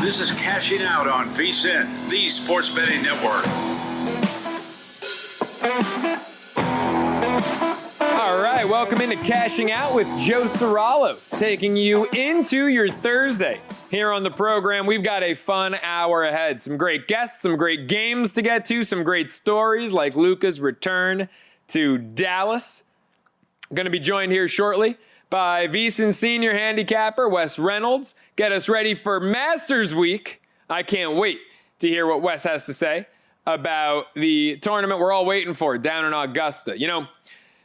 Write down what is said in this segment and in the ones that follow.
This is Cashing Out on VSiN, the sports betting network. All right, welcome into Cashing Out with Joe Ceraulo, taking you into your Thursday. Here on the program, we've got a fun hour ahead. Some great guests, some great games to get to, some great stories like Luka's return to Dallas. Going to be joined here shortly by VSiN senior handicapper Wes Reynolds. Get us ready for Masters Week. I can't wait to hear what Wes has to say about the tournament we're all waiting for down in Augusta. You know,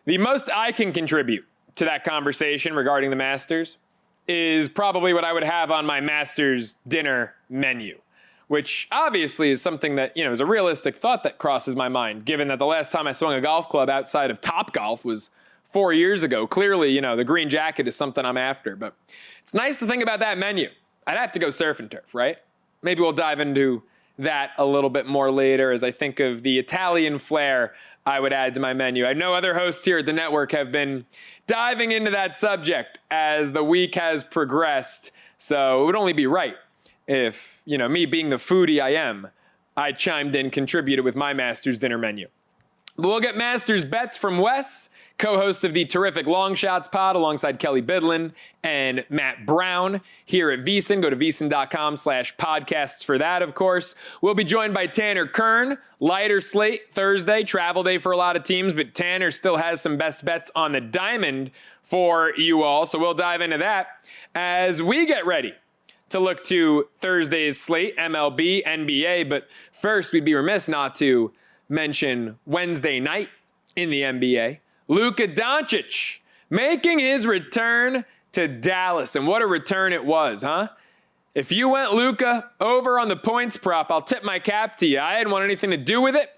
the most I can contribute to that conversation regarding the Masters is probably what I would have on my Masters dinner menu, which obviously is something that, you know, is a realistic thought that crosses my mind, given that the last time I swung a golf club outside of Topgolf was 4 years ago. Clearly, you know, the green jacket is something I'm after, but it's nice to think about that menu. I'd have to go surf and turf, right? Maybe we'll dive into that a little bit more later as I think of the Italian flair I would add to my menu. I know other hosts here at the network have been diving into that subject as the week has progressed, so it would only be right if, you know, me being the foodie I am, I chimed in, contributed with my Masters dinner menu. But we'll get Masters bets from Wes, co-host of the terrific Long Shots pod alongside Kelly Bidlin and Matt Brown here at VSiN. Go to vsin.com/podcasts for that, of course. We'll be joined by Tanner Kern. Lighter slate Thursday, travel day for a lot of teams, but Tanner still has some best bets on the diamond for you all. So we'll dive into that as we get ready to look to Thursday's slate, MLB, NBA. But first, we'd be remiss not to mention Wednesday night in the NBA. Luka Doncic making his return to Dallas. And what a return it was, huh? If you went Luka over on the points prop, I'll tip my cap to you. I didn't want anything to do with it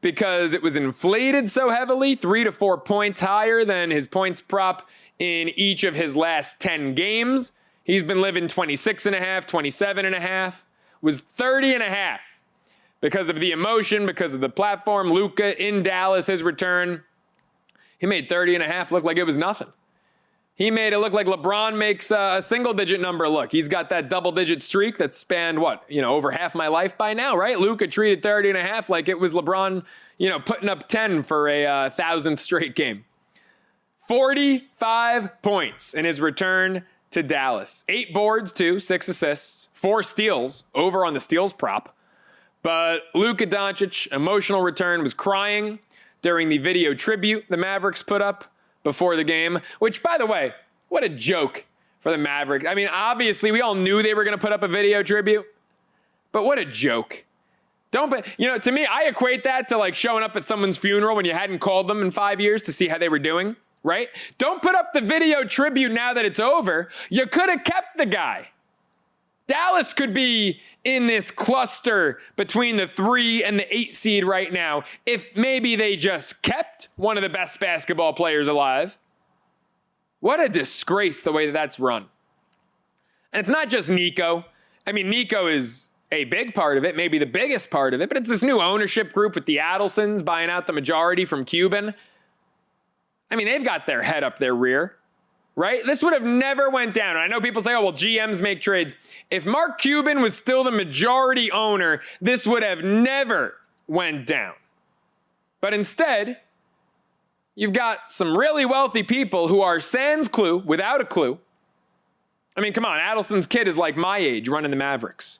because it was inflated so heavily, 3 to 4 points higher than his points prop in each of his last 10 games. He's been living 26.5, 27.5, was 30.5. Because of the emotion, because of the platform, Luka in Dallas, his return, he made 30.5 look like it was nothing. He made it look like LeBron makes a single-digit number look. He's got that double-digit streak that spanned, over half my life by now, right? Luka treated 30.5 like it was LeBron, putting up 10 for a 1,000th straight game. 45 points in his return to Dallas. 8 boards, too, 6 assists, 4 steals, over on the steals prop. But Luka Doncic, emotional return, was crying during the video tribute the Mavericks put up before the game, which, by the way, what a joke for the Mavericks. I mean, obviously, we all knew they were going to put up a video tribute, but what a joke. To me, I equate that to like showing up at someone's funeral when you hadn't called them in 5 years to see how they were doing, right? Don't put up the video tribute now that it's over. You could have kept the guy. Dallas could be in this cluster between the 3 and the 8 seed right now if maybe they just kept one of the best basketball players alive. What a disgrace the way that that's run. And it's not just Nico. I mean, Nico is a big part of it, maybe the biggest part of it, but it's this new ownership group with the Adelsons buying out the majority from Cuban. I mean, they've got their head up their rear. Right? This would have never went down. And I know people say, oh, well, GMs make trades. If Mark Cuban was still the majority owner, this would have never went down. But instead, you've got some really wealthy people who are sans clue, without a clue. I mean, come on, Adelson's kid is like my age running the Mavericks.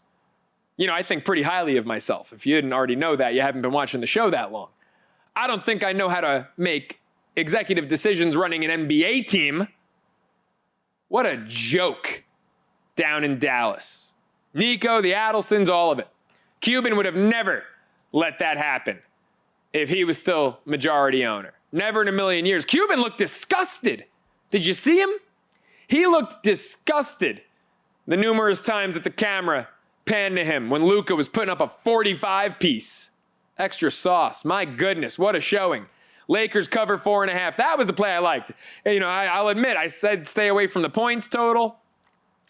I think pretty highly of myself. If you didn't already know that, you haven't been watching the show that long. I don't think I know how to make executive decisions running an NBA team. What a joke down in Dallas. Nico, the Adelsons, all of it. Cuban would have never let that happen if he was still majority owner. Never in a million years. Cuban looked disgusted. Did you see him? He looked disgusted the numerous times that the camera panned to him when Luka was putting up a 45-piece. Extra sauce. My goodness, what a showing. Lakers cover 4.5. That was the play I liked. I'll admit, I said stay away from the points total.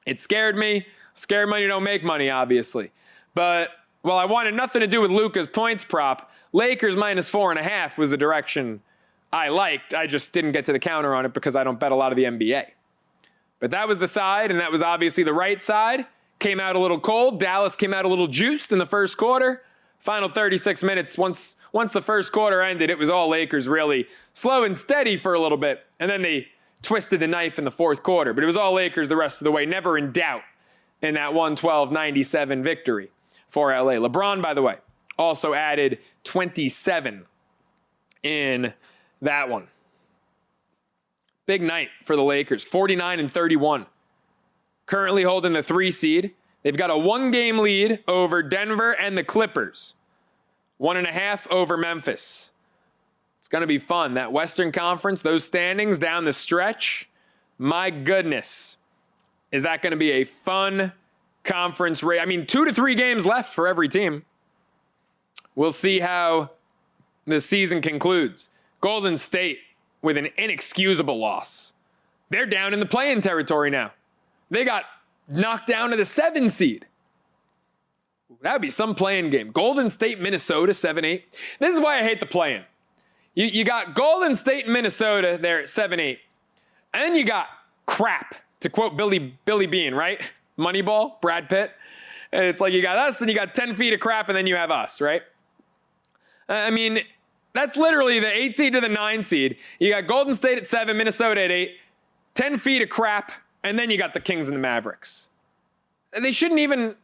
It scared me. Scared money don't make money, obviously. But while I wanted nothing to do with Luka's points prop, Lakers minus 4.5 was the direction I liked. I just didn't get to the counter on it because I don't bet a lot of the NBA. But that was the side, and that was obviously the right side. came out a little cold. Dallas came out a little juiced in the first quarter. Final 36 minutes, once the first quarter ended, it was all Lakers really slow and steady for a little bit. And then they twisted the knife in the fourth quarter. But it was all Lakers the rest of the way, never in doubt in that 112-97 victory for LA. LeBron, by the way, also added 27 in that one. Big night for the Lakers, 49-31. Currently holding the 3 seed. They've got a 1-game lead over Denver and the Clippers. 1.5 over Memphis. It's going to be fun. That Western Conference, those standings down the stretch. My goodness. Is that going to be a fun conference race? I mean, 2 to 3 games left for every team. We'll see how the season concludes. Golden State with an inexcusable loss. They're down in the play-in territory now. They got knocked down to the 7 seed. That would be some play-in game. Golden State, Minnesota, 7-8. This is why I hate the play-in. You got Golden State and Minnesota there at 7-8. And then you got crap, to quote Billy Bean, right? Moneyball, Brad Pitt. It's like you got us, then you got 10 feet of crap, and then you have us, right? I mean, that's literally the 8 seed to the 9 seed. You got Golden State at 7, Minnesota at 8, 10 feet of crap, and then you got the Kings and the Mavericks. They shouldn't even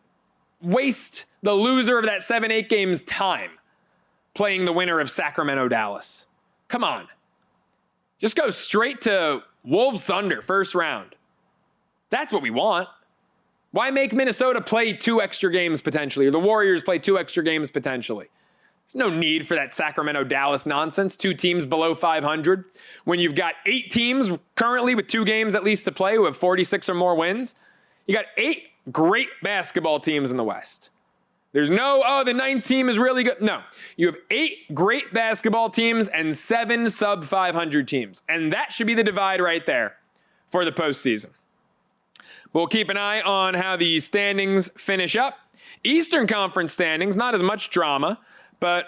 waste the loser of that 7-8 game's time playing the winner of Sacramento, Dallas. Come on. Just go straight to Wolves Thunder, first round. That's what we want. Why make Minnesota play 2 extra games potentially, or the Warriors play 2 extra games potentially? There's no need for that Sacramento-Dallas nonsense. 2 teams below 500. When you've got 8 teams currently with 2 games at least to play who have 46 or more wins, you got 8 great basketball teams in the West. There's no, the 9th team is really good. No, you have 8 great basketball teams and 7 sub-500 teams. And that should be the divide right there for the postseason. We'll keep an eye on how the standings finish up. Eastern Conference standings, not as much drama, but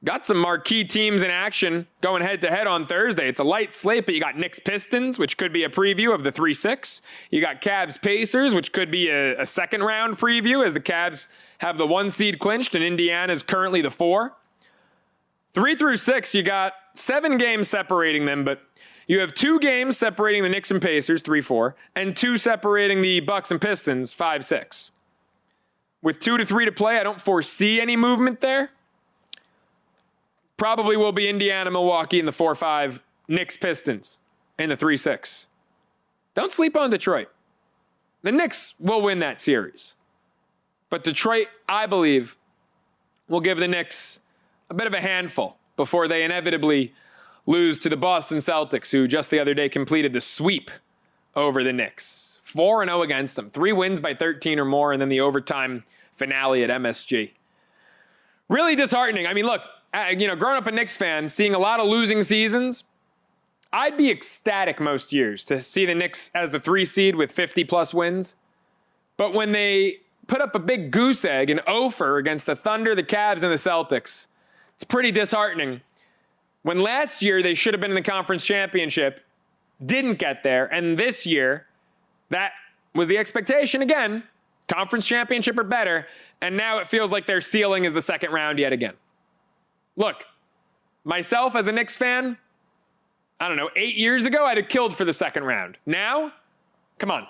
got some marquee teams in action going head-to-head on Thursday. It's a light slate, but you got Knicks-Pistons, which could be a preview of the 3-6. You got Cavs-Pacers, which could be a second-round preview as the Cavs have the 1 seed clinched and Indiana is currently the 4. 3 through 6, you got 7 games separating them, but you have 2 games separating the Knicks and Pacers, 3-4, and 2 separating the Bucks and Pistons, 5-6. With 2 to 3 to play, I don't foresee any movement there. Probably will be Indiana, Milwaukee in the 4-5, Knicks, Pistons in the 3-6. Don't sleep on Detroit. The Knicks will win that series. But Detroit, I believe, will give the Knicks a bit of a handful before they inevitably lose to the Boston Celtics, who just the other day completed the sweep over the Knicks. 4-0 against them. 3 wins by 13 or more, and then the overtime finale at MSG. Really disheartening. I mean, look, growing up a Knicks fan, seeing a lot of losing seasons, I'd be ecstatic most years to see the Knicks as the 3 seed with 50-plus wins. But when they put up a big goose egg, an ofer against the Thunder, the Cavs, and the Celtics, it's pretty disheartening. When last year they should have been in the conference championship, didn't get there, and this year, that was the expectation again. Conference championship or better, and now it feels like their ceiling is the second round yet again. Look, myself as a Knicks fan, 8 years ago, I'd have killed for the second round. Now, come on.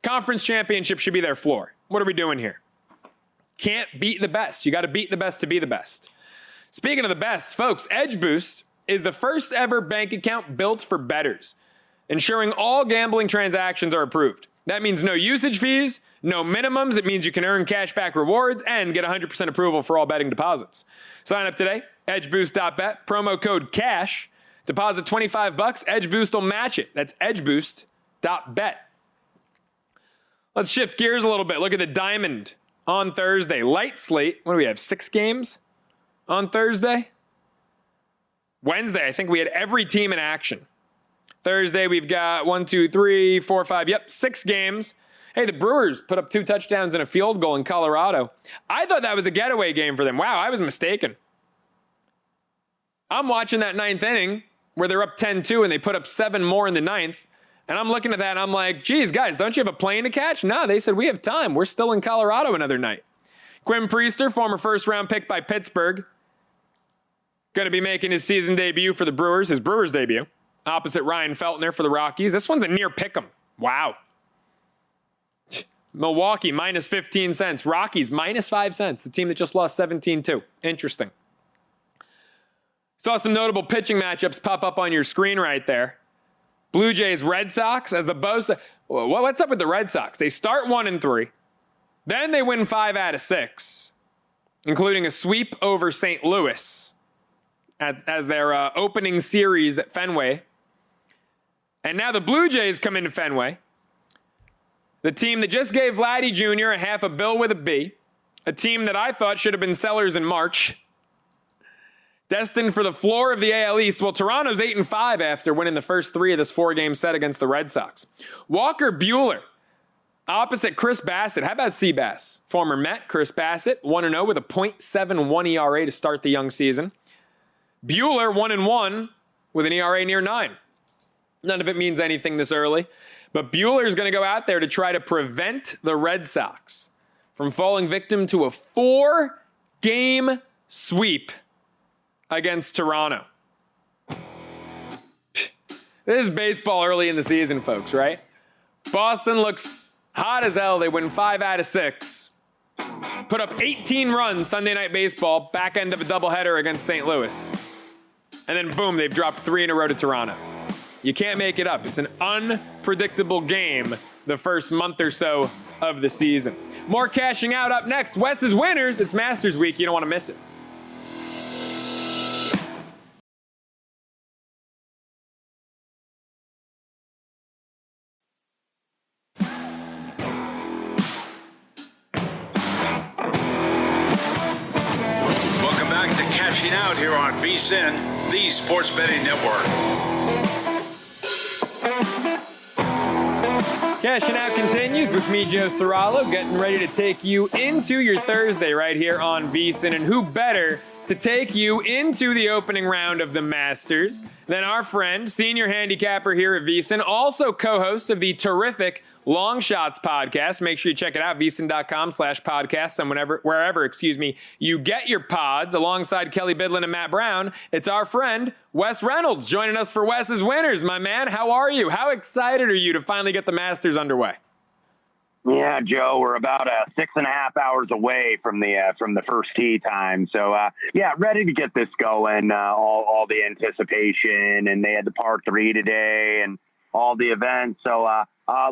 Conference championship should be their floor. What are we doing here? Can't beat the best. You got to beat the best to be the best. Speaking of the best, folks, Edge Boost is the first ever bank account built for bettors, ensuring all gambling transactions are approved. That means no usage fees, no minimums. It means you can earn cashback rewards and get 100% approval for all betting deposits. Sign up today, edgeboost.bet, promo code CASH. Deposit $25, EdgeBoost will match it. That's edgeboost.bet. Let's shift gears a little bit. Look at the Diamond on Thursday. Light slate. What do we have, 6 games on Thursday? Wednesday, I think we had every team in action. Thursday, we've got 6 games. Hey, the Brewers put up 2 touchdowns and a field goal in Colorado. I thought that was a getaway game for them. Wow, I was mistaken. I'm watching that 9th inning where they're up 10-2 and they put up 7 more in the 9th. And I'm looking at that and I'm like, geez, guys, don't you have a plane to catch? No, they said we have time. We're still in Colorado another night. Quinn Priester, former first-round pick by Pittsburgh, going to be making his season debut for the Brewers, his Brewers debut, opposite Ryan Feltner for the Rockies. This one's a near pick'em. Wow. Milwaukee, minus 15 cents. Rockies, minus 5 cents. The team that just lost 17-2. Interesting. Saw some notable pitching matchups pop up on your screen right there. Blue Jays, Red Sox, as the Bosa. What's up with the Red Sox? They start 1-3. Then they win 5 out of 6, including a sweep over St. Louis as their opening series at Fenway. And now the Blue Jays come into Fenway. The team that just gave Vladdy Jr. a half a bill with a B. A team that I thought should have been sellers in March. Destined for the floor of the AL East. Well, Toronto's 8-5 after winning the first 3 of this 4-game set against the Red Sox. Walker Buehler, opposite Chris Bassett. How about Seabass? Former Met, Chris Bassett, 1-0 with a .71 ERA to start the young season. Buehler, 1-1 with an ERA near 9. None of it means anything this early. But Buehler's going to go out there to try to prevent the Red Sox from falling victim to a 4-game sweep against Toronto. This is baseball early in the season, folks, right? Boston looks hot as hell. They win 5 out of 6. Put up 18 runs Sunday Night Baseball, back end of a doubleheader against St. Louis. And then, boom, they've dropped 3 in a row to Toronto. You can't make it up. It's an unpredictable game the first month or so of the season. More cashing out up next. Wes's winners. It's Masters Week. You don't want to miss it. Welcome back to Cashing Out here on VSiN, the Sports Betting Network. Cashing Out continues with me, Joe Ceraulo, getting ready to take you into your Thursday right here on VSiN. And who better to take you into the opening round of the Masters than our friend, senior handicapper here at VSiN, also co-host of the terrific Long Shots podcast. Make sure you check it out, vsin.com/podcast, and wherever you get your pods. Alongside Kelly Bidlin and Matt Brown, it's our friend, Wes Reynolds, joining us for Wes's Winners. My man, how are you? How excited are you to finally get the Masters underway? Yeah, Joe, we're about 6.5 hours away from the first tee time. So, yeah, ready to get this going, all the anticipation, and they had the par 3 today and all the events. So,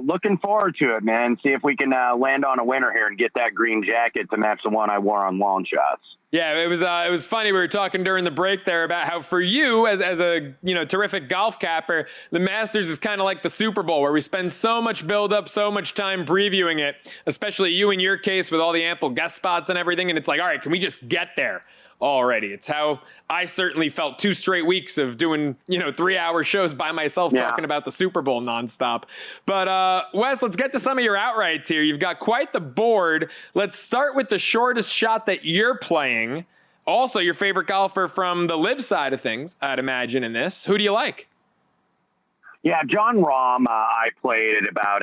looking forward to it, man. See if we can land on a winner here and get that green jacket to match the one I wore on Long Shots. Yeah, it was funny. We were talking during the break there about how for you as a terrific golf capper, the Masters is kind of like the Super Bowl, where we spend so much build-up, so much time previewing it, especially you in your case with all the ample guest spots and everything, and it's like, all right, can we just get there already? It's how I certainly felt 2 straight weeks of doing 3-hour shows by myself talking about the Super Bowl nonstop. But Wes, let's get to some of your outrights here. You've got quite the board. Let's start with the shortest shot that you're playing. Also, your favorite golfer from the live side of things, I'd imagine, in this. Who do you like? Yeah, John Rahm, I played at about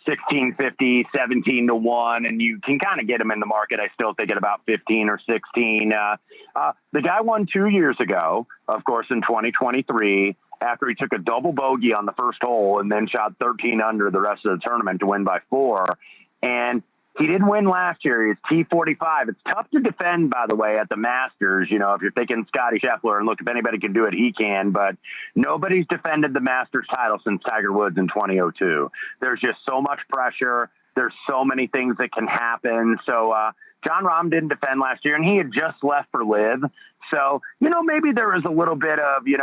1650, 17 to 1, and you can kind of get him in the market. I still think at about 15 or 16. The guy won 2 years ago, of course, in 2023, after he took a double bogey on the first hole and then shot 13 under the rest of the tournament to win by 4. And he didn't win last year. He's T45. It's tough to defend, by the way, at the Masters. If you're thinking Scotty Scheffler, and look, if anybody can do it, he can. But nobody's defended the Masters title since Tiger Woods in 2002. There's just so much pressure. There's so many things that can happen. So John Rahm didn't defend last year, and he had just left for live. So, maybe there was a little bit of, hey, did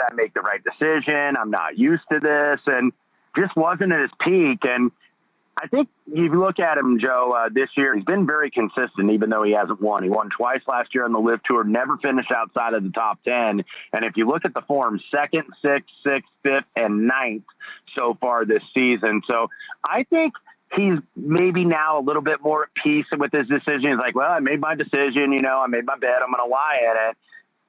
I make the right decision? I'm not used to this. And just wasn't at his peak. And I think if you look at him, Joe, this year, he's been very consistent, even though he hasn't won. He won twice last year on the LIV Tour, never finished outside of the top 10. And if you look at the form, 2nd, 6th, 6th, 5th, and 9th so far this season. So I think he's maybe now a little bit more at peace with his decision. He's like, well, I made my decision, I made my bet, I'm going to lie at it.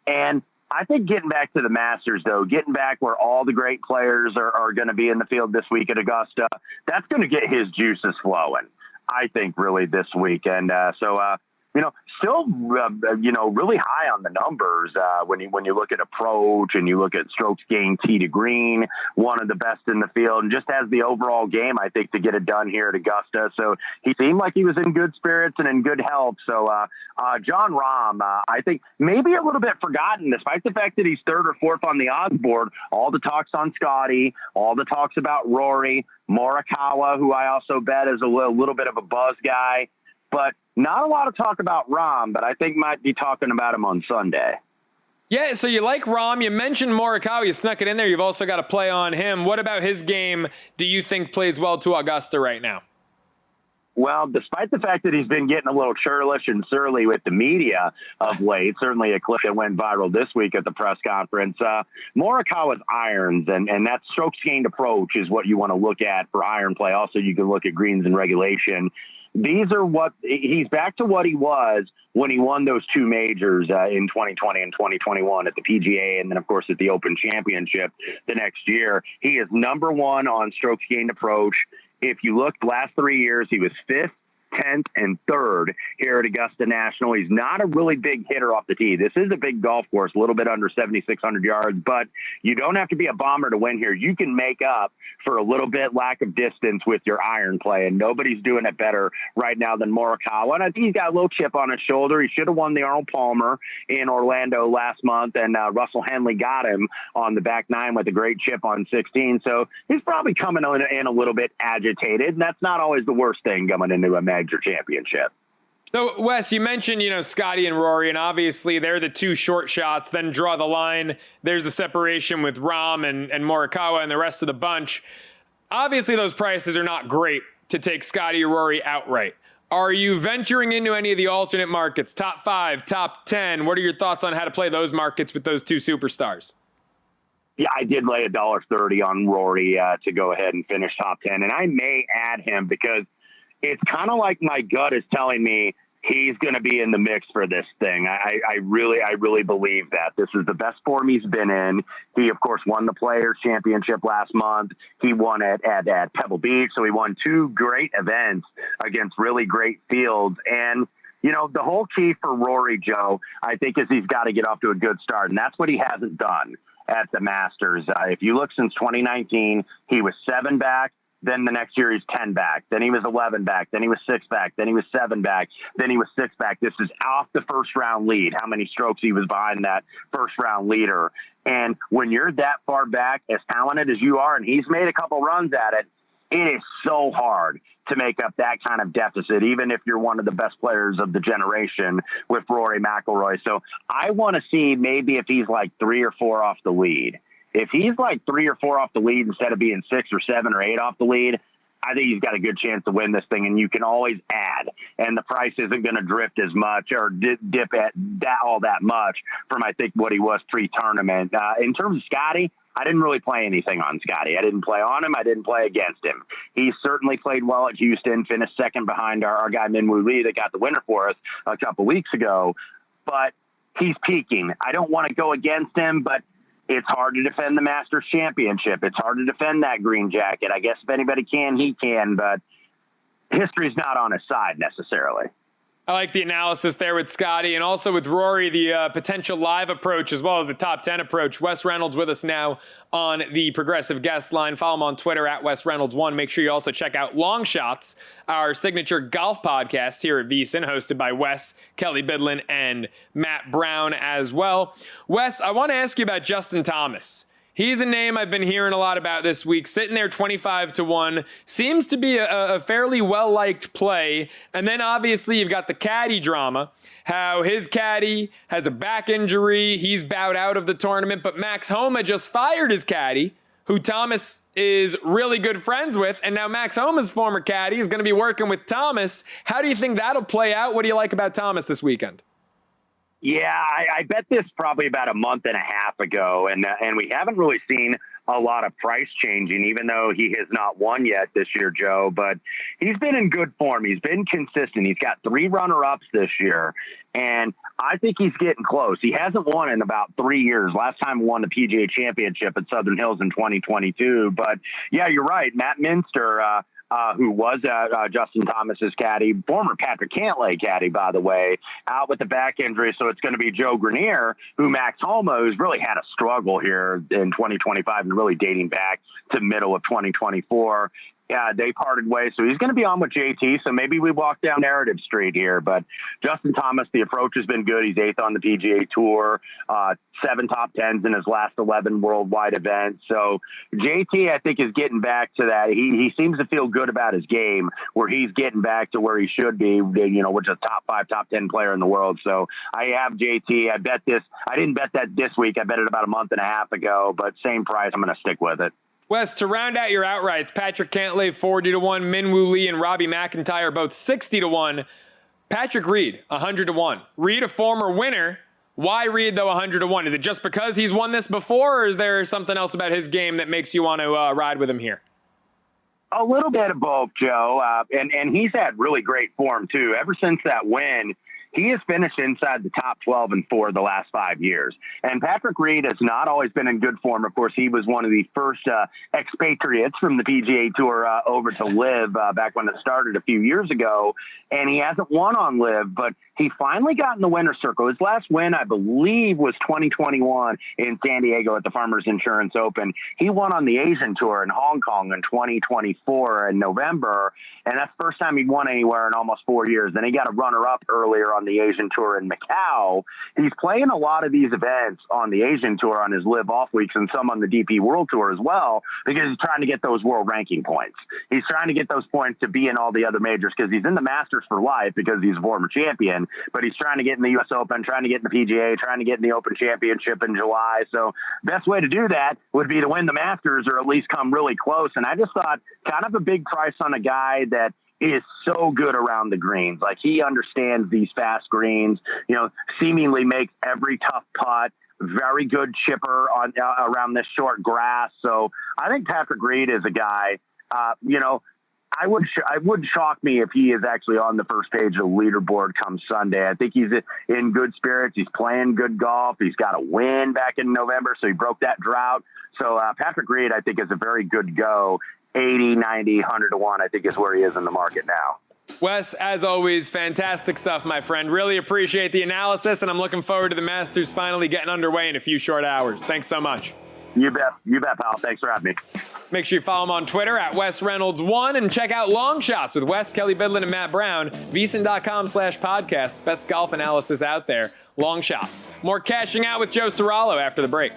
And I think getting back to the Masters, though, getting back where all the great players are going to be in the field this week at Augusta, that's going to get his juices flowing, I think, really this week. And still, really high on the numbers when you look at approach and you look at strokes gained tee to green, one of the best in the field, and just has the overall game, I think, to get it done here at Augusta. So he seemed like he was in good spirits and in good health. So John Rahm, I think maybe a little bit forgotten, despite the fact that he's third or fourth on the odds board. All the talks on Scotty, all the talks about Rory, Morikawa, who I also bet is a little bit of a buzz guy. But not a lot of talk about Rahm, but I think might be talking about him on Sunday. Yeah, so you like Rahm. You mentioned Morikawa. You snuck it in there. You've also got to play on him. What about his game do you think plays well to Augusta right now? Well, despite the fact that he's been getting a little churlish and surly with the media of late, certainly a clip that went viral this week at the press conference, Morikawa's irons and that strokes gained approach is what you want to look at for iron play. Also, you can look at greens and regulation. These are what he's back to what he was when he won those two majors in 2020 and 2021 at the PGA. And then, of course, at the Open Championship the next year. He is number one on strokes gained approach. If you look the last 3 years, he was fifth, 10th, and 3rd here at Augusta National. He's not a really big hitter off the tee. This is a big golf course, a little bit under 7,600 yards, but you don't have to be a bomber to win here. You can make up for a little bit lack of distance with your iron play, and nobody's doing it better right now than Morikawa. And I think he's got a little chip on his shoulder. He should have won the Arnold Palmer in Orlando last month, and Russell Henley got him on the back nine with a great chip on 16. So he's probably coming in a little bit agitated, and that's not always the worst thing coming into a major championship. So, Wes, you mentioned, Scotty and Rory, and obviously they're the two short shots, then draw the line. There's the separation with Rahm and Morikawa and the rest of the bunch. Obviously, those prices are not great to take Scotty or Rory outright. Are you venturing into any of the alternate markets, top 5, top 10? What are your thoughts on how to play those markets with those two superstars? Yeah, I did lay $1.30 on Rory to go ahead and finish top 10, and I may add him because it's kind of like my gut is telling me he's going to be in the mix for this thing. I really believe that. This is the best form he's been in. He, of course, won the Players' Championship last month. He won it at Pebble Beach, so he won 2 great events against really great fields. And, the whole key for Rory, Joe, I think, is he's got to get off to a good start, and that's what he hasn't done at the Masters. If you look since 2019, he was 7 back. Then the next year he's 10 back. Then he was 11 back. Then he was 6 back. Then he was 7 back. Then he was 6 back. This is off the first round lead, how many strokes he was behind that first round leader. And when you're that far back, as talented as you are, and he's made a couple runs at it, it is so hard to make up that kind of deficit, even if you're one of the best players of the generation with Rory McIlroy. So I want to see maybe if he's like 3 or 4 off the lead. If he's like 3 or 4 off the lead instead of being 6 or 7 or 8 off the lead, I think he's got a good chance to win this thing, and you can always add. And the price isn't going to drift as much or dip at that much from, I think, what he was pre-tournament. In terms of Scotty, I didn't really play anything on Scotty. I didn't play on him. I didn't play against him. He certainly played well at Houston, finished second behind our guy Minwoo Lee that got the winner for us a couple weeks ago. But he's peaking. I don't want to go against him, but it's hard to defend the Masters Championship. It's hard to defend that green jacket. I guess if anybody can, he can, but history's not on his side necessarily. I like the analysis there with Scotty and also with Rory, the potential live approach as well as the top 10 approach. Wes Reynolds with us now on the Progressive Guest Line. Follow him on Twitter at Wes Reynolds1. Make sure you also check out Long Shots, our signature golf podcast here at VSiN, hosted by Wes, Kelly Bidlin, and Matt Brown as well. Wes, I want to ask you about Justin Thomas. He's a name I've been hearing a lot about this week, sitting there 25-1, seems to be a fairly well-liked play. And then obviously you've got the caddy drama, how his caddy has a back injury. He's bowed out of the tournament, but Max Homa just fired his caddy, who Thomas is really good friends with. And now Max Homa's former caddy is going to be working with Thomas. How do you think that'll play out? What do you like about Thomas this weekend? Yeah, I bet this probably about a month and a half ago, and we haven't really seen a lot of price changing, even though he has not won yet this year, Joe. But he's been in good form. He's been consistent. He's got 3 runner-ups this year, and I think he's getting close. He hasn't won in about 3 years. Last time he won the PGA Championship at Southern Hills in 2022. But, yeah, you're right. Matt Minster, who was Justin Thomas's caddy, former Patrick Cantlay caddy, by the way, out with the back injury. So it's going to be Joe Grenier, who Max Homa, who's really had a struggle here in 2025 and really dating back to middle of 2024. They parted ways, so he's going to be on with JT, so maybe we walk down Narrative Street here. But Justin Thomas, the approach has been good. He's 8th on the PGA Tour, 7 top 10s in his last 11 worldwide events. So JT, I think, is getting back to that. He seems to feel good about his game, where he's getting back to where he should be, which is a top 5, top 10 player in the world. So I have JT. I bet this. I didn't bet that this week. I bet it about a month and a half ago, but same price. I'm going to stick with it. Wes, to round out your outrights, Patrick Cantlay 40-1, Minwoo Lee and Robbie McIntyre both 60-1. Patrick Reed 100-1. Reed, a former winner. Why Reed, though, 100-1? Is it just because he's won this before, or is there something else about his game that makes you want to ride with him here? A little bit of both, Joe. And he's had really great form, too. Ever since that win, he has finished inside the top 12 in 4 of the last 5 years. And Patrick Reed has not always been in good form. Of course, he was one of the first expatriates from the PGA Tour over to LIV back when it started a few years ago. And he hasn't won on LIV, but he finally got in the winner's circle. His last win, I believe, was 2021 in San Diego at the Farmers Insurance Open. He won on the Asian Tour in Hong Kong in 2024 in November. And that's the first time he'd won anywhere in almost 4 years. Then he got a runner-up earlier on the Asian Tour in Macau. He's playing a lot of these events on the Asian Tour on his LIV off weeks and some on the DP World Tour as well, because he's trying to get those world ranking points. He's trying to get those points to be in all the other majors, because he's in the Masters for life because he's a former champion, but he's trying to get in the U.S. Open, trying to get in the PGA, trying to get in the Open Championship in July. So best way to do that would be to win the Masters or at least come really close. And I just thought kind of a big price on a guy that is so good around the greens. Like, he understands these fast greens, seemingly makes every tough putt, very good chipper on around this short grass. So I think Patrick Reed is a guy, I would shock me if he is actually on the first page of the leaderboard come Sunday. I think he's in good spirits. He's playing good golf. He's got a win back in November, so he broke that drought. So Patrick Reed, I think, is a very good go. 80, 90, 100-1, I think, is where he is in the market now. Wes, as always, fantastic stuff, my friend. Really appreciate the analysis, and I'm looking forward to the Masters finally getting underway in a few short hours. Thanks so much. You bet, pal. Thanks for having me. Make sure you follow him on Twitter at Wes Reynolds 1 and check out Long Shots with Wes, Kelly Bidlin, and Matt Brown. VSiN.com/podcasts. Best golf analysis out there. Long Shots. More Cashing Out with Joe Ceraulo after the break.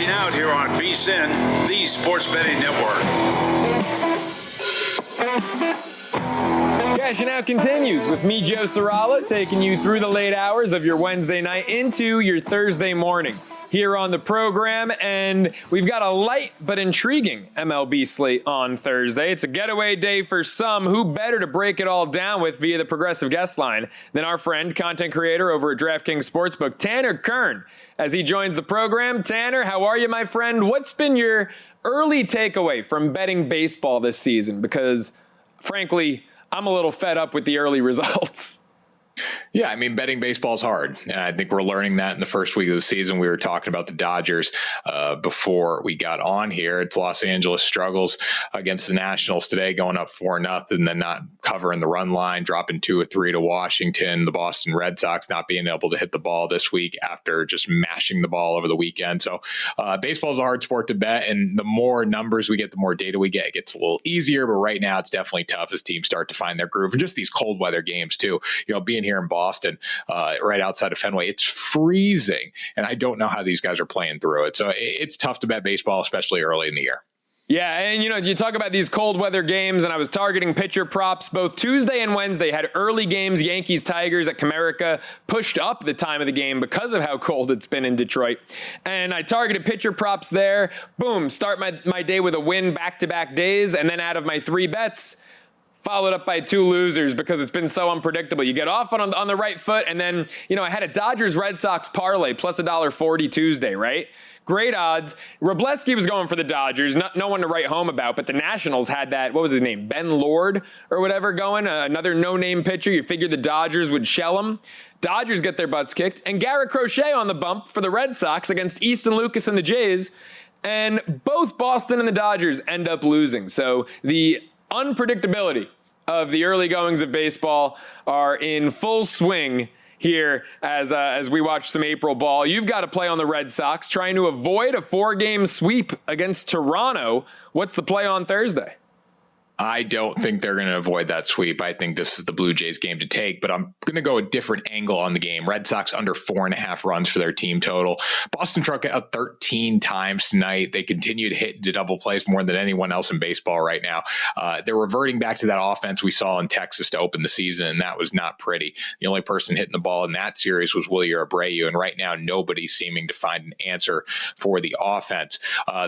Out here on VSiN, the Sports Betting Network. Cashing Out continues with me, Joe Ceraulo, taking you through the late hours of your Wednesday night into your Thursday morning here on the program. And we've got a light but intriguing MLB slate on Thursday. It's a getaway day for some. Who better to break it all down with via the Progressive Guest Line than our friend, content creator over at DraftKings Sportsbook, Tanner Kern, as he joins the program. Tanner, how are you, my friend? What's been your early takeaway from betting baseball this season? Because, frankly, I'm a little fed up with the early results. Yeah, I mean, betting baseball is hard. And I think we're learning that in the first week of the season. We were talking about the Dodgers before we got on here. It's Los Angeles struggles against the Nationals today, going up 4-0, then not covering the run line, dropping 2 or 3 to Washington. The Boston Red Sox not being able to hit the ball this week after just mashing the ball over the weekend. So baseball is a hard sport to bet. And the more numbers we get, the more data we get, it gets a little easier. But right now, it's definitely tough as teams start to find their groove. And just these cold weather games, too. Being here in Boston, right outside of Fenway, it's freezing, and I don't know how these guys are playing through it. So it's tough to bet baseball, especially early in the year. Yeah, and you talk about these cold weather games, and I was targeting pitcher props. Both Tuesday and Wednesday had early games. Yankees, Tigers at Comerica pushed up the time of the game because of how cold it's been in Detroit. And I targeted pitcher props there. Boom, start my day with a win back-to-back days, and then out of my 3 bets, followed up by 2 losers because it's been so unpredictable. You get off on the right foot, and then, I had a Dodgers-Red Sox parlay plus $1.40 Tuesday, right? Great odds. Robleski was going for the Dodgers, no one to write home about, but the Nationals had that, what was his name, Ben Lord or whatever going, another no-name pitcher. You figured the Dodgers would shell him. Dodgers get their butts kicked, and Garrett Crochet on the bump for the Red Sox against Easton Lucas and the Jays, and both Boston and the Dodgers end up losing. So the unpredictability of the early goings of baseball are in full swing here as we watch some April ball. You've got to play on the Red Sox, trying to avoid a 4-game sweep against Toronto. What's the play on Thursday? I don't think they're going to avoid that sweep. I think this is the Blue Jays game to take, but I'm going to go a different angle on the game. Red Sox under 4.5 runs for their team total. Boston struck out 13 times tonight. They continue to hit into double plays more than anyone else in baseball right now. They're reverting back to that offense we saw in Texas to open the season, and that was not pretty. The only person hitting the ball in that series was Wilyer Abreu, and right now nobody's seeming to find an answer for the offense.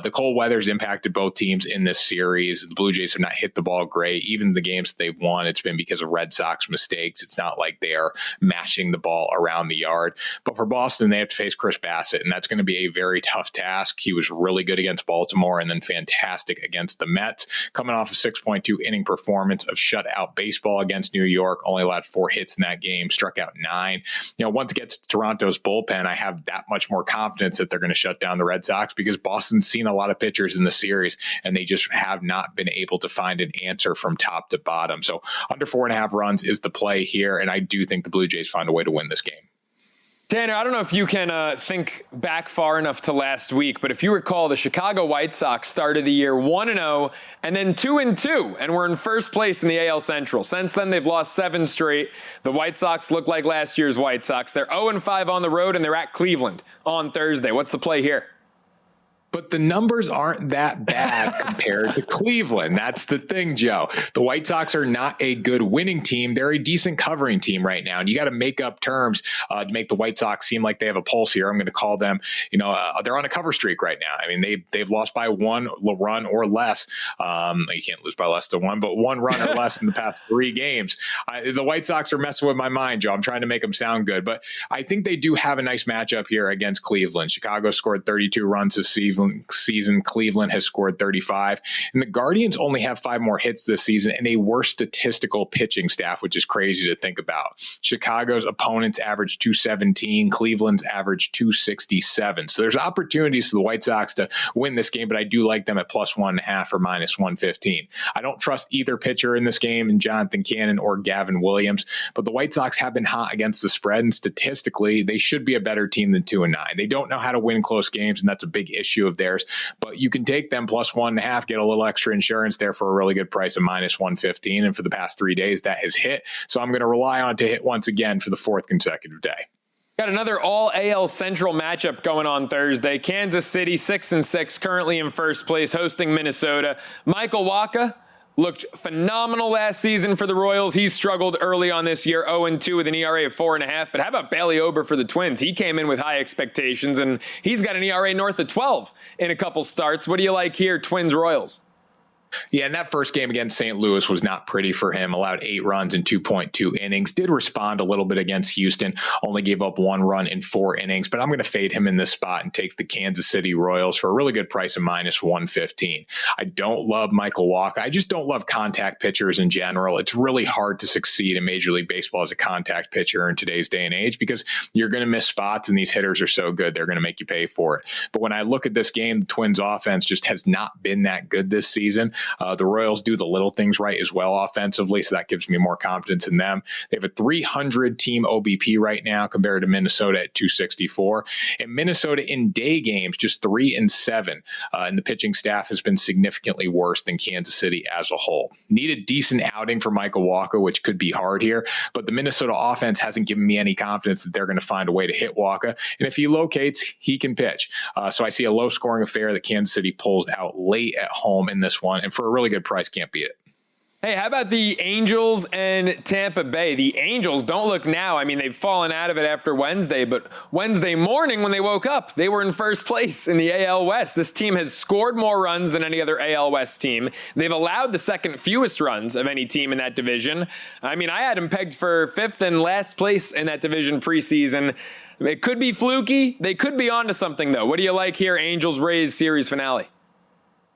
The cold weather's impacted both teams in this series. The Blue Jays have not hit the ball great. Even the games that they've won, it's been because of Red Sox mistakes. It's not like they are mashing the ball around the yard. But for Boston, they have to face Chris Bassett, and that's going to be a very tough task. He was really good against Baltimore and then fantastic against the Mets. Coming off a 6.2 inning performance of shutout baseball against New York, only allowed 4 hits in that game, struck out 9. Once it gets to Toronto's bullpen, I have that much more confidence that they're going to shut down the Red Sox because Boston's seen a lot of pitchers in the series, and they just have not been able to find an answer from top to bottom. So under 4.5 runs is the play here, and I do think the Blue Jays find a way to win this game. Tanner, I don't know if you can think back far enough to last week, but if you recall, the Chicago White Sox started the year 1-0 and then 2-2, and were in first place in the AL Central. Since then, they've lost 7 straight. The White Sox look like last year's White Sox. They're 0-5 on the road, and they're at Cleveland on Thursday. What's the play here? But the numbers aren't that bad compared to Cleveland. That's the thing, Joe. The White Sox are not a good winning team. They're a decent covering team right now. And you got to make up terms to make the White Sox seem like they have a pulse here. I'm going to call them, they're on a cover streak right now. I mean, they've lost by 1 run or less. You can't lose by less than 1, but 1 run or less in the past 3 games. The White Sox are messing with my mind, Joe. I'm trying to make them sound good. But I think they do have a nice matchup here against Cleveland. Chicago scored 32 runs this season. Cleveland has scored 35, and the Guardians only have 5 more hits this season and a worse statistical pitching staff, which is crazy to think about. Chicago's opponents average 217, Cleveland's average 267. So there's opportunities for the White Sox to win this game, but I do like them at plus 1.5 or minus 115. I don't trust either pitcher in this game, in Jonathan Cannon or Gavin Williams, but the White Sox have been hot against the spread, and statistically, they should be a better team than 2-9. They don't know how to win close games, and that's a big issue of theirs, but you can take them plus 1.5, get a little extra insurance there for a really good price of minus 115. And for the past 3 days, that has hit. So I'm going to rely on it to hit once again for the 4th consecutive day. Got another all AL Central matchup going on Thursday. Kansas City 6-6, currently in first place, hosting Minnesota. Michael Wacha looked phenomenal last season for the Royals. He struggled early on this year, 0-2 with an ERA of 4.5. But how about Bailey Ober for the Twins? He came in with high expectations, and he's got an ERA north of 12 in a couple starts. What do you like here, Twins-Royals? Yeah, and that first game against St. Louis was not pretty for him. Allowed 8 runs in 2.2 innings. Did respond a little bit against Houston. Only gave up 1 run in 4 innings. But I'm going to fade him in this spot and take the Kansas City Royals for a really good price of minus 115. I don't love Michael Wacha. I just don't love contact pitchers in general. It's really hard to succeed in Major League Baseball as a contact pitcher in today's day and age because you're going to miss spots, and these hitters are so good, they're going to make you pay for it. But when I look at this game, the Twins offense just has not been that good this season. The Royals do the little things right as well offensively, so that gives me more confidence in them. They have a 300 team OBP right now compared to Minnesota at 264. And Minnesota in day games, just 3-7. And the pitching staff has been significantly worse than Kansas City as a whole. Need a decent outing for Michael Walker, which could be hard here, but the Minnesota offense hasn't given me any confidence that they're going to find a way to hit Walker. And if he locates, he can pitch. So I see a low-scoring affair that Kansas City pulls out late at home in this one, and for a really good price, can't beat it. Hey, how about the Angels and Tampa Bay? The Angels don't look now. I mean, they've fallen out of it after Wednesday, but Wednesday morning when they woke up, they were in first place in the AL West. This team has scored more runs than any other AL West team. They've allowed the second fewest runs of any team in that division. I mean, I had them pegged for fifth and last place in that division preseason. It could be fluky. They could be onto something, though. What do you like here, Angels-Rays series finale?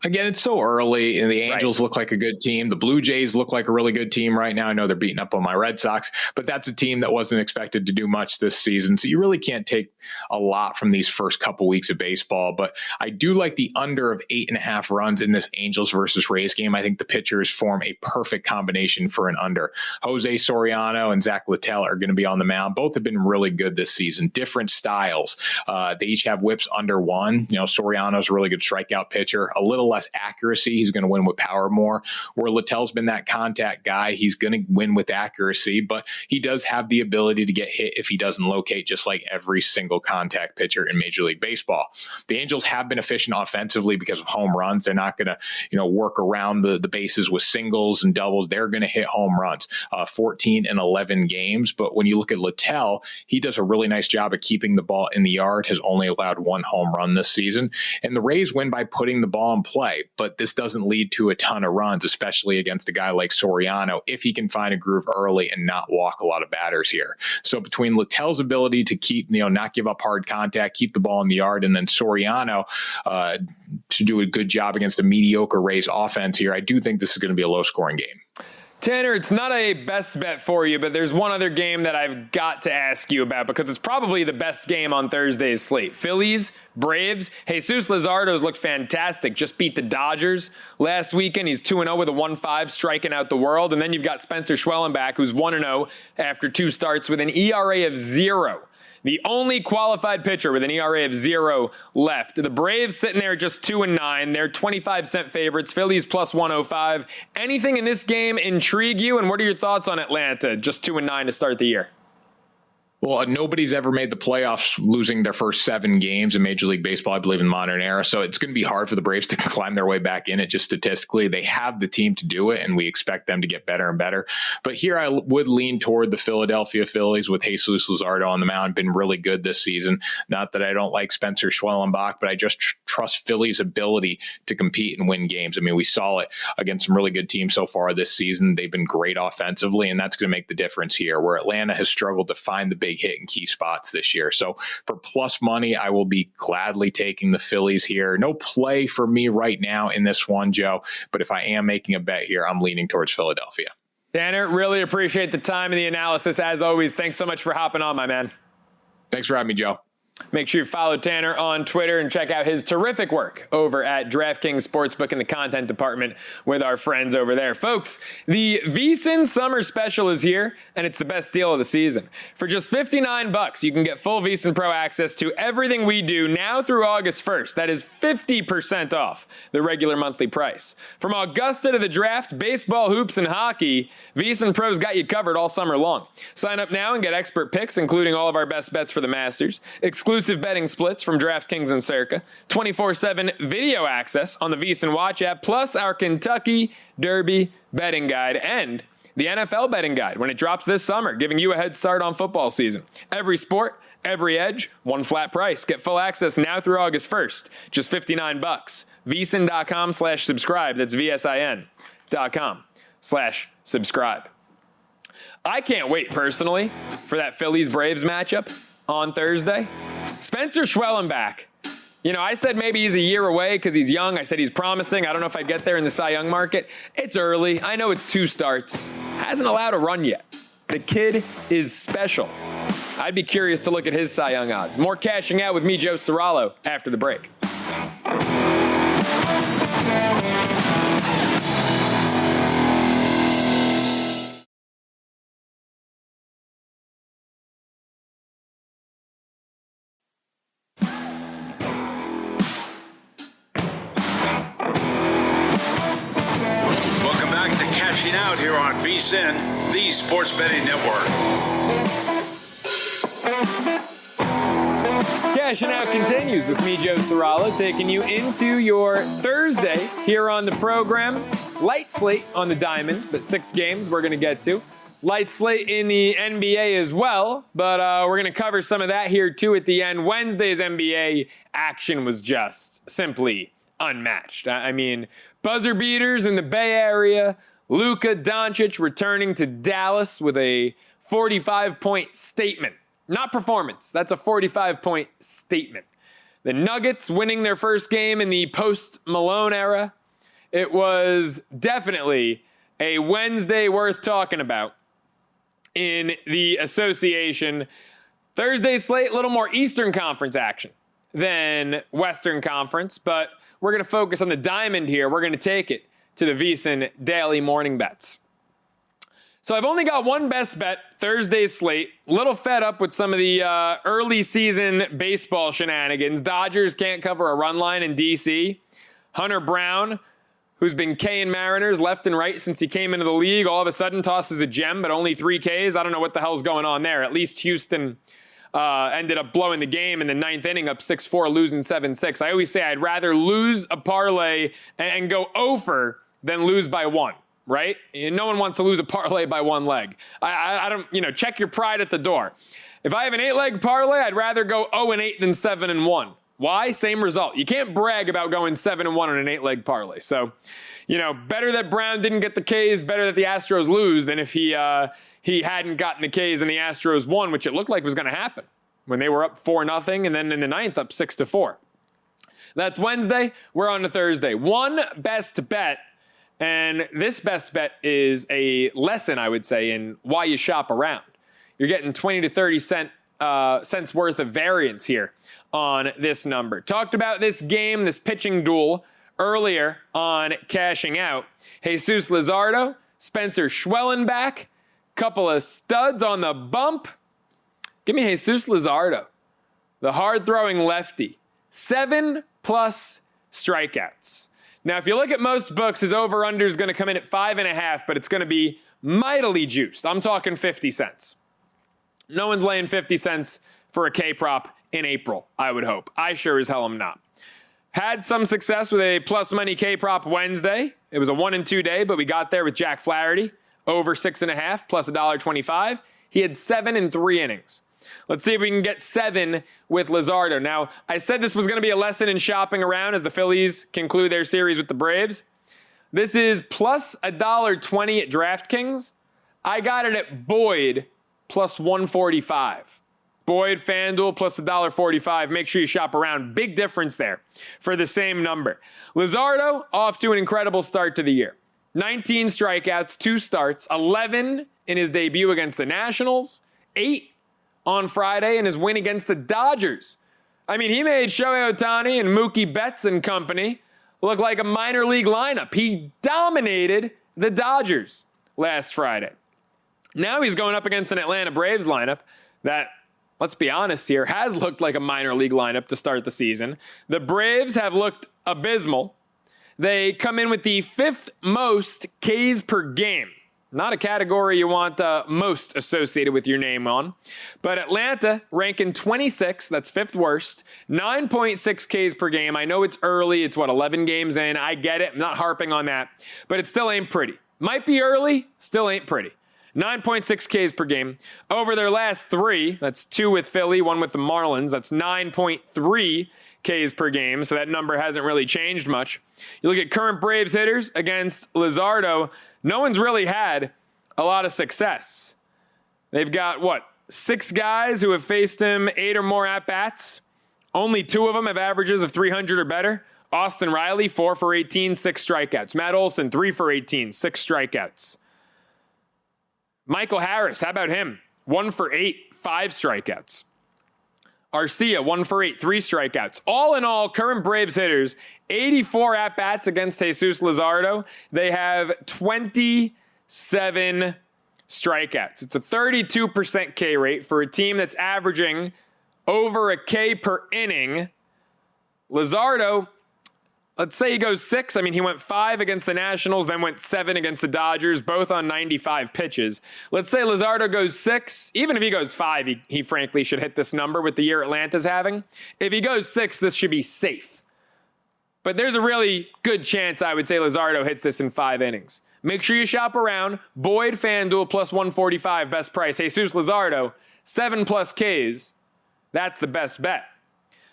Again, it's so early, and the Angels look like a good team. The Blue Jays look like a really good team right now. I know they're beating up on my Red Sox, but that's a team that wasn't expected to do much this season. So you really can't take a lot from these first couple weeks of baseball. But I do like the under of 8.5 runs in this Angels versus Rays game. I think the pitchers form a perfect combination for an under. Jose Soriano and Zach Littell are going to be on the mound. Both have been really good this season. Different styles. They each have whips under 1. You know, Soriano's a really good strikeout pitcher. A little less accuracy. He's going to win with power more. Where Littell's been that contact guy, he's going to win with accuracy, but he does have the ability to get hit if he doesn't locate, just like every single contact pitcher in Major League Baseball. The Angels have been efficient offensively because of home runs. They're not going to, work around the bases with singles and doubles. They're going to hit home runs, 14 and 11 games. But when you look at Littell, he does a really nice job of keeping the ball in the yard, has only allowed 1 home run this season. And the Rays win by putting the ball in play. But this doesn't lead to a ton of runs, especially against a guy like Soriano, if he can find a groove early and not walk a lot of batters here. So between Littell's ability to keep, not give up hard contact, keep the ball in the yard, and then Soriano to do a good job against a mediocre Rays offense here, I do think this is going to be a low-scoring game. Tanner, it's not a best bet for you, but there's one other game that I've got to ask you about because it's probably the best game on Thursday's slate. Phillies, Braves. Jesus Luzardo's looked fantastic. Just beat the Dodgers last weekend. He's 2-0 with a 1.5, striking out the world. And then you've got Spencer Schwellenbach, who's 1-0 after 2 starts with an ERA of 0. The only qualified pitcher with an ERA of 0 left. The Braves sitting there just 2-9. They're 25-cent favorites. Phillies plus 105. Anything in this game intrigue you? And what are your thoughts on Atlanta? Just 2-9 to start the year. Well, nobody's ever made the playoffs losing their first 7 games in Major League Baseball, I believe, in modern era. So it's going to be hard for the Braves to climb their way back in it just statistically. They have the team to do it, and we expect them to get better and better. But here I would lean toward the Philadelphia Phillies with Jesus Luzardo on the mound. Been really good this season. Not that I don't like Spencer Schwellenbach, but I just trust Philly's ability to compete and win games. I mean, we saw it against some really good teams so far this season. They've been great offensively, and that's going to make the difference here, where Atlanta has struggled to find the big hit in key spots this year. So for plus money, I will be gladly taking the Phillies here. No play for me right now in this one, Joe, but if I am making a bet here, I'm leaning towards Philadelphia. Tanner, really appreciate the time and the analysis. As always, thanks so much for hopping on, my man. Thanks for having me, Joe. Make sure you follow Tanner on Twitter and check out his terrific work over at DraftKings Sportsbook in the content department with our friends over there. Folks, the VSiN Summer Special is here, and it's the best deal of the season. For just $59, you can get full VSiN Pro access to everything we do now through August 1st. That is 50% off the regular monthly price. From Augusta to the draft, baseball, hoops, and hockey, VSiN Pro's got you covered all summer long. Sign up now and get expert picks, including all of our best bets for the Masters, exclusive betting splits from DraftKings and Circa, 24/7 video access on the VSiN Watch app, plus our Kentucky Derby betting guide and the NFL betting guide when it drops this summer, giving you a head start on football season. Every sport, every edge, one flat price. Get full access now through August 1st. Just $59. VSiN.com/subscribe. That's VSIN.com/subscribe. I can't wait personally for that Phillies-Braves matchup on Thursday. Spencer Schwellenbach. I said maybe he's a year away because he's young. I said he's promising. I don't know if I'd get there in the Cy Young market. It's early. I know it's 2 starts. Hasn't allowed a run yet. The kid is special. I'd be curious to look at his Cy Young odds. More cashing out with me, Joe Ceraulo, after the break. out here on VSiN, the sports betting network. Cashing Out continues with me, Joe Ceraulo, taking you into your Thursday here on the program. Light slate on the diamond, but 6 games we're going to get to. Light slate in the NBA as well, but we're going to cover some of that here too at the end. Wednesday's NBA action was just simply unmatched. I mean, buzzer beaters in the Bay Area. Luka Doncic returning to Dallas with a 45-point statement. Not performance. That's a 45-point statement. The Nuggets winning their first game in the post-Malone era. It was definitely a Wednesday worth talking about in the association. Thursday slate, a little more Eastern Conference action than Western Conference, but we're going to focus on the diamond here. We're going to take it to the VSiN Daily Morning Bets. So I've only got one best bet, Thursday's slate. A little fed up with some of the early season baseball shenanigans. Dodgers can't cover a run line in D.C. Hunter Brown, who's been K-ing Mariners left and right since he came into the league, all of a sudden tosses a gem, but only 3 Ks. I don't know what the hell's going on there. At least Houston ended up blowing the game in the 9th inning, up 6-4, losing 7-6. I always say I'd rather lose a parlay and go over than lose by 1, right? No one wants to lose a parlay by 1 leg. I don't, check your pride at the door. If I have an 8-leg parlay, I'd rather go 0-8 than 7-1. Why? Same result. You can't brag about going 7-1 on an 8-leg parlay. So, better that Brown didn't get the Ks, better that the Astros lose than if he hadn't gotten the Ks and the Astros won, which it looked like was going to happen when they were up 4-0 and then in the 9th up 6-4. That's Wednesday. We're on to Thursday. One best bet, and this best bet is a lesson, I would say, in why you shop around. You're getting 20 to 30 cents worth of variance here on this number. Talked about this game, this pitching duel, earlier on Cashing Out. Jesus Luzardo, Spencer Schwellenbach, couple of studs on the bump. Give me Jesus Luzardo, the hard-throwing lefty. 7+ strikeouts. Now, if you look at most books, his over-under is going to come in at 5.5, but it's going to be mightily juiced. I'm talking 50 cents. No one's laying 50 cents for a K-prop in April, I would hope. I sure as hell am not. Had some success with a plus money K-prop Wednesday. It was a 1 and 2 day, but we got there with Jack Flaherty. Over 6.5 plus $1.25. He had 7 in 3 innings. Let's see if we can get 7 with Luzardo. Now, I said this was going to be a lesson in shopping around as the Phillies conclude their series with the Braves. This is plus $1.20 at DraftKings. I got it at Boyd plus 145. Boyd, FanDuel, plus $1.45. Make sure you shop around. Big difference there for the same number. Luzardo, off to an incredible start to the year. 19 strikeouts, 2 starts, 11 in his debut against the Nationals, 8 on Friday in his win against the Dodgers. I mean, he made Shohei Ohtani and Mookie Betts and company look like a minor league lineup. He dominated the Dodgers last Friday. Now he's going up against an Atlanta Braves lineup that, let's be honest here, has looked like a minor league lineup to start the season. The Braves have looked abysmal. They come in with the 5th most Ks per game. Not a category you want most associated with your name on. But Atlanta ranking 26th, that's 5th worst. 9.6 Ks per game. I know it's early. It's 11 games in. I get it. I'm not harping on that. But it still ain't pretty. Might be early, still ain't pretty. 9.6 Ks per game. Over their last 3, that's 2 with Philly, 1 with the Marlins, that's 9.3 Ks per game, so that number hasn't really changed much. You look at current Braves hitters against Luzardo, no one's really had a lot of success. They've got, 6 guys who have faced him 8 or more at-bats. Only 2 of them have averages of 300 or better. Austin Riley, 4 for 18, 6 strikeouts. Matt Olson, 3 for 18, 6 strikeouts. Michael Harris, how about him? 1 for 8, 5 strikeouts. Arcia, 1 for 8, 3 strikeouts. All in all, current Braves hitters, 84 at-bats against Jesus Luzardo. They have 27 strikeouts. It's a 32% K rate for a team that's averaging over a K per inning. Luzardo, Let's say he goes 6. I mean, he went 5 against the Nationals, then went 7 against the Dodgers, both on 95 pitches. Let's say Luzardo goes 6. Even if he goes 5, he frankly should hit this number with the year Atlanta's having. If he goes 6, this should be safe. But there's a really good chance I would say Luzardo hits this in 5 innings. Make sure you shop around. Boyd, FanDuel, plus 145, best price. Jesus Luzardo, 7+ Ks. That's the best bet.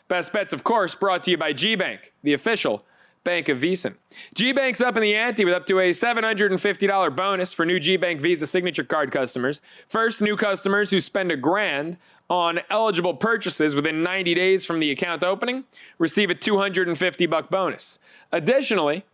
Best bets, of course, brought to you by G-Bank, the official bank of VSiN. G-Bank's up in the ante with up to a $750 bonus for new G-Bank Visa Signature Card customers. First, new customers who spend $1,000 on eligible purchases within 90 days from the account opening receive a $250 bonus. Additionally,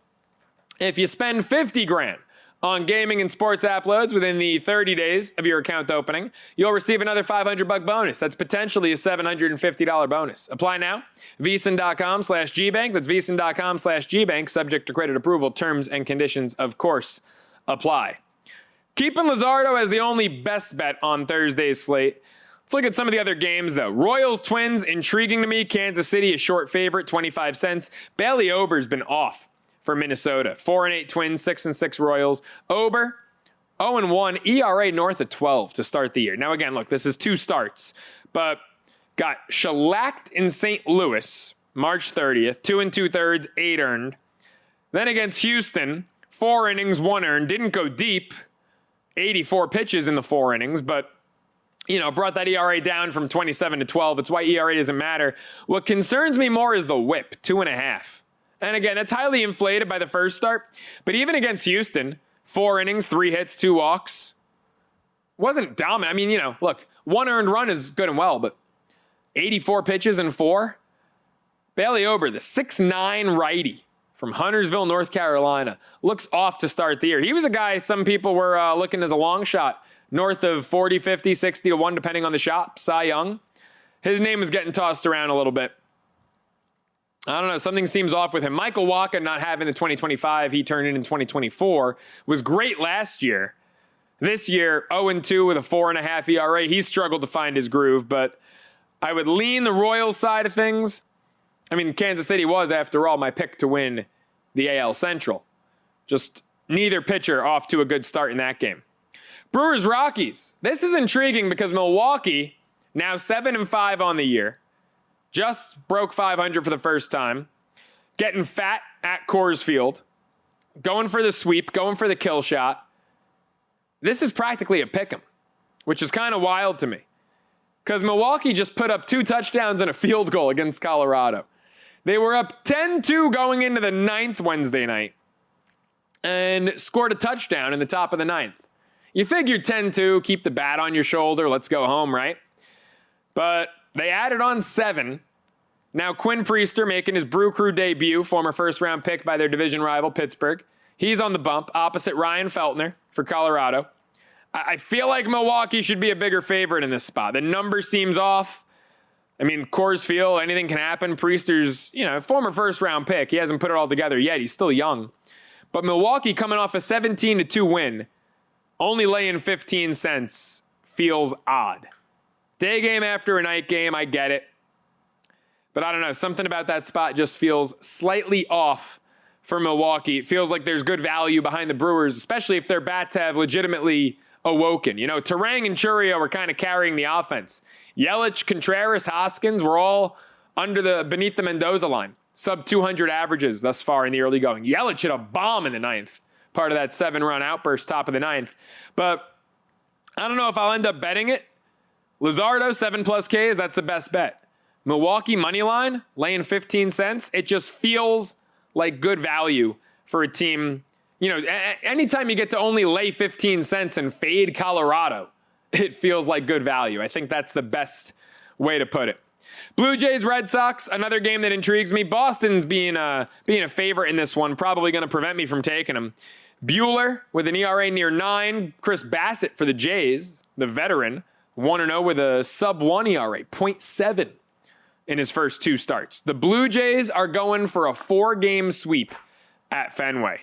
if you spend $50,000 on gaming and sports app loads within the 30 days of your account opening, you'll receive another $500 bonus. That's potentially a $750 bonus. Apply now. VSiN.com/GBank. That's VSiN.com/GBank. Subject to credit approval. Terms and conditions, of course, apply. Keeping Luzardo as the only best bet on Thursday's slate. Let's look at some of the other games, though. Royals Twins, intriguing to me. Kansas City, a short favorite, 25 cents. Bailey Ober's been off for Minnesota. 4-8 Twins, 6-6 Royals. Ober, 0-1, ERA north of 12 to start the year. Now, again, look, this is 2 starts, but got shellacked in St. Louis, March 30th, 2 2/3, 8 earned. Then against Houston, 4 innings, 1 earned. Didn't go deep, 84 pitches in the 4 innings, but brought that ERA down from 27 to 12. It's why ERA doesn't matter. What concerns me more is the whip, 2.5. And again, that's highly inflated by the first start. But even against Houston, 4 innings, 3 hits, 2 walks. Wasn't dominant. I mean, look, 1 earned run is good and well, but 84 pitches in 4. Bailey Ober, the 6'9 righty from Huntersville, North Carolina, looks off to start the year. He was a guy some people were looking as a long shot, north of 40, 50, 60 to 1, depending on the shop. Cy Young. His name was getting tossed around a little bit. I don't know. Something seems off with him. Michael Wacha not having the 2025 he turned in 2024 was great last year. This year, 0-2 with a 4.5 ERA. He struggled to find his groove, but I would lean the Royals side of things. I mean, Kansas City was, after all, my pick to win the AL Central. Just neither pitcher off to a good start in that game. Brewers Rockies. This is intriguing because Milwaukee, now 7-5 on the year. Just broke 500 for the first time. Getting fat at Coors Field. Going for the sweep. Going for the kill shot. This is practically a pick'em, which is kind of wild to me. Because Milwaukee just put up 2 touchdowns and a field goal against Colorado. They were up 10-2 going into the 9th Wednesday night. And scored a touchdown in the top of the 9th. You figure 10-2, keep the bat on your shoulder, let's go home, right? But they added on 7. Now Quinn Priester making his Brew Crew debut, former first-round pick by their division rival, Pittsburgh. He's on the bump, opposite Ryan Feltner for Colorado. I feel like Milwaukee should be a bigger favorite in this spot. The number seems off. I mean, Coors Field, anything can happen. Priester's, former first-round pick. He hasn't put it all together yet. He's still young. But Milwaukee coming off a 17-2 win, only laying 15 cents, feels odd. Day game after a night game, I get it. But I don't know, something about that spot just feels slightly off for Milwaukee. It feels like there's good value behind the Brewers, especially if their bats have legitimately awoken. Terang and Churio are kind of carrying the offense. Yelich, Contreras, Hoskins were all beneath the Mendoza line. Sub 200 averages thus far in the early going. Yelich hit a bomb in the 9th. Part of that 7-run outburst, top of the 9th. But I don't know if I'll end up betting it. Luzardo, 7+ Ks, that's the best bet. Milwaukee money line, laying 15 cents. It just feels like good value for a team. Anytime you get to only lay 15 cents and fade Colorado, it feels like good value. I think that's the best way to put it. Blue Jays, Red Sox, another game that intrigues me. Boston's being a favorite in this one, probably going to prevent me from taking them. Buehler with an ERA near 9. Chris Bassett for the Jays, the veteran, 1-0 with a sub-1 ERA, 0.7 in his first 2 starts. The Blue Jays are going for a 4-game sweep at Fenway.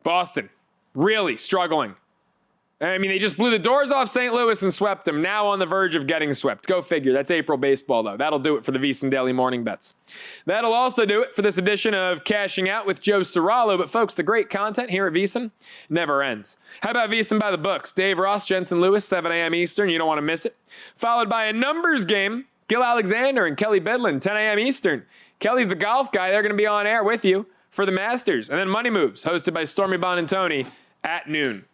Boston, really struggling I mean, they just blew the doors off St. Louis and swept them. Now on the verge of getting swept. Go figure. That's April baseball, though. That'll do it for the VSiN Daily Morning Bets. That'll also do it for this edition of Cashing Out with Joe Ceraulo. But, folks, the great content here at VSiN never ends. How about VSiN by the books? Dave Ross, Jensen Lewis, 7 a.m. Eastern. You don't want to miss it. Followed by a numbers game. Gil Alexander and Kelly Bidlin, 10 a.m. Eastern. Kelly's the golf guy. They're going to be on air with you for the Masters. And then Money Moves, hosted by Stormy Bonantoni at noon.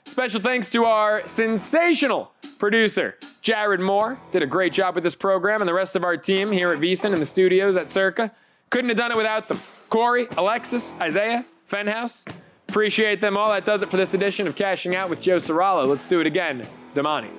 Special thanks to our sensational producer, Jared Moore. Did a great job with this program, and the rest of our team here at VSiN in the studios at Circa. Couldn't have done it without them. Corey, Alexis, Isaiah, Fenhouse. Appreciate them all. That does it for this edition of Cashing Out with Joe Ceraulo. Let's do it again. Damani.